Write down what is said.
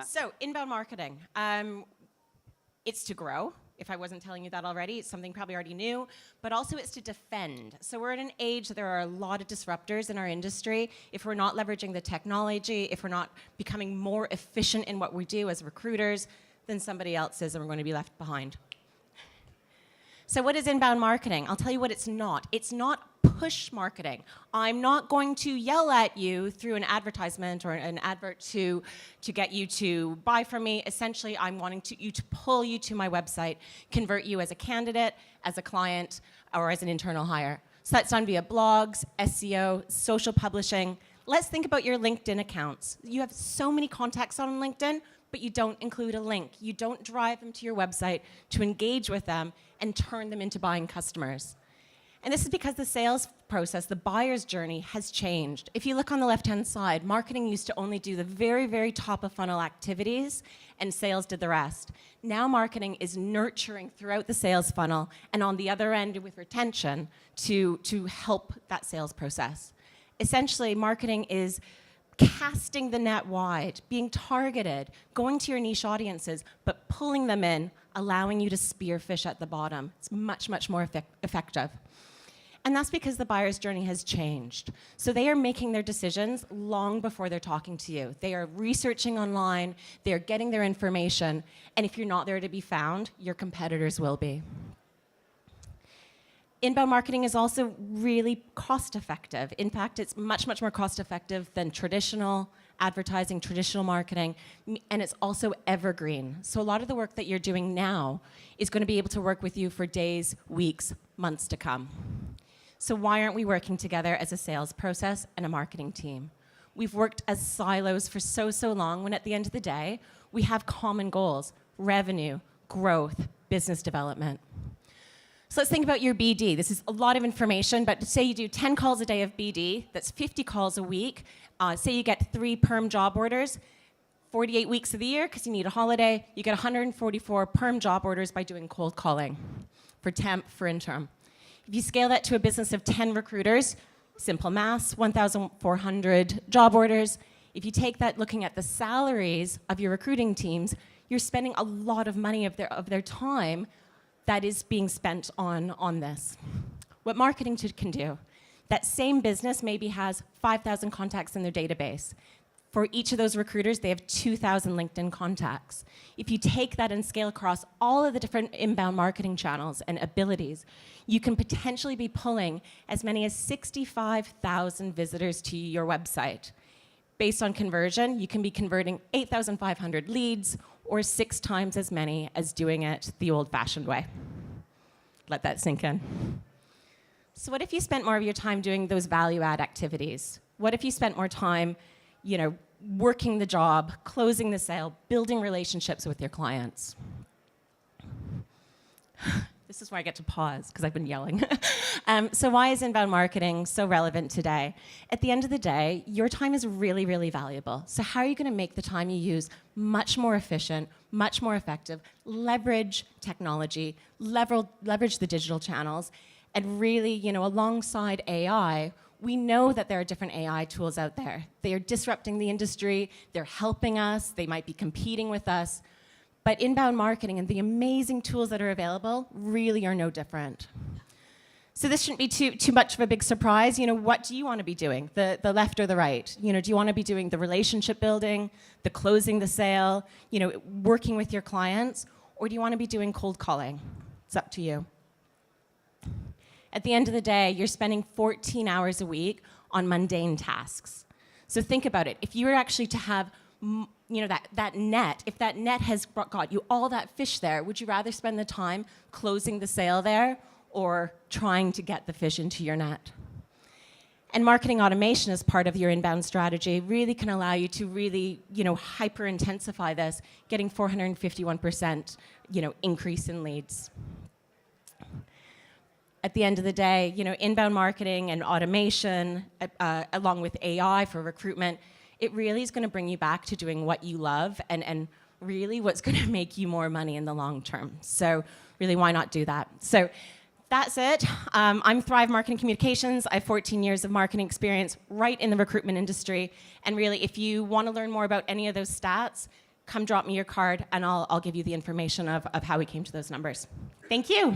So, inbound marketing. It's to grow. If I wasn't telling you that already, it's something probably already knew, but also it's to defend. So we're at an age that there are a lot of disruptors in our industry. If we're not leveraging the technology, if we're not becoming more efficient in what we do as recruiters, then somebody else is and we're going to be left behind. So what is inbound marketing? I'll tell you what it's not. It's not push marketing. I'm not going to yell at you through an advertisement or an advert to get you to buy from me. Essentially, I'm wanting you to pull you to my website, convert you as a candidate, as a client, or as an internal hire. So that's done via blogs, SEO, social publishing. Let's think about your LinkedIn accounts. You have so many contacts on LinkedIn, but you don't include a link. You don't drive them to your website to engage with them and turn them into buying customers. And this is because the sales process, the buyer's journey, has changed. If you look on the left-hand side, marketing used to only do the very, very top of funnel activities, and sales did the rest. Now marketing is nurturing throughout the sales funnel, and on the other end with retention to help that sales process. Essentially, marketing is casting the net wide, being targeted, going to your niche audiences, but pulling them in, allowing you to spearfish at the bottom. It's much, much more effective. And that's because the buyer's journey has changed. So they are making their decisions long before they're talking to you. They are researching online, they're getting their information, and if you're not there to be found, your competitors will be. Inbound marketing is also really cost-effective. In fact, it's much, much more cost-effective than traditional advertising, traditional marketing, and it's also evergreen. So a lot of the work that you're doing now is going to be able to work with you for days, weeks, months to come. So why aren't we working together as a sales process and a marketing team? We've worked as silos for so long, when at the end of the day, we have common goals: revenue, growth, business development. So let's think about your BD. This is a lot of information, but say you do 10 calls a day of BD, that's 50 calls a week. Say you get 3 perm job orders, 48 weeks of the year, because you need a holiday, you get 144 perm job orders by doing cold calling for temp, for interim. If you scale that to a business of 10 recruiters, simple maths, 1,400 job orders. If you take that looking at the salaries of your recruiting teams, you're spending a lot of money of their time that is being spent on this. What marketing can do, that same business maybe has 5,000 contacts in their database. For each of those recruiters, they have 2,000 LinkedIn contacts. If you take that and scale across all of the different inbound marketing channels and abilities, you can potentially be pulling as many as 65,000 visitors to your website. Based on conversion, you can be converting 8,500 leads, or 6 times as many as doing it the old-fashioned way. Let that sink in. So what if you spent more of your time doing those value-add activities? What if you spent more time, working the job, closing the sale, building relationships with your clients? This is where I get to pause, because I've been yelling. So why is inbound marketing so relevant today? At the end of the day, your time is really, really valuable. So how are you going to make the time you use much more efficient, much more effective, leverage technology, leverage the digital channels, and really, alongside AI, we know that there are different AI tools out there. They are disrupting the industry, they're helping us, they might be competing with us, but inbound marketing and the amazing tools that are available really are no different. So this shouldn't be too much of a big surprise. What do you want to be doing, the left or the right? Do you want to be doing the relationship building, the closing the sale, working with your clients, or do you want to be doing cold calling? It's up to you. At the end of the day, you're spending 14 hours a week on mundane tasks. So think about it. If you were actually to have that net, if that net has got you all that fish there, would you rather spend the time closing the sale there or trying to get the fish into your net? And marketing automation as part of your inbound strategy really can allow you to really, hyper intensify this, getting 451%, increase in leads. At the end of the day, inbound marketing and automation, along with AI for recruitment, it really is going to bring you back to doing what you love and really what's going to make you more money in the long term. So really, why not do that? So that's it. I'm Thrive Marketing Communications. I have 14 years of marketing experience right in the recruitment industry. And really, if you want to learn more about any of those stats, come drop me your card, and I'll give you the information of how we came to those numbers. Thank you.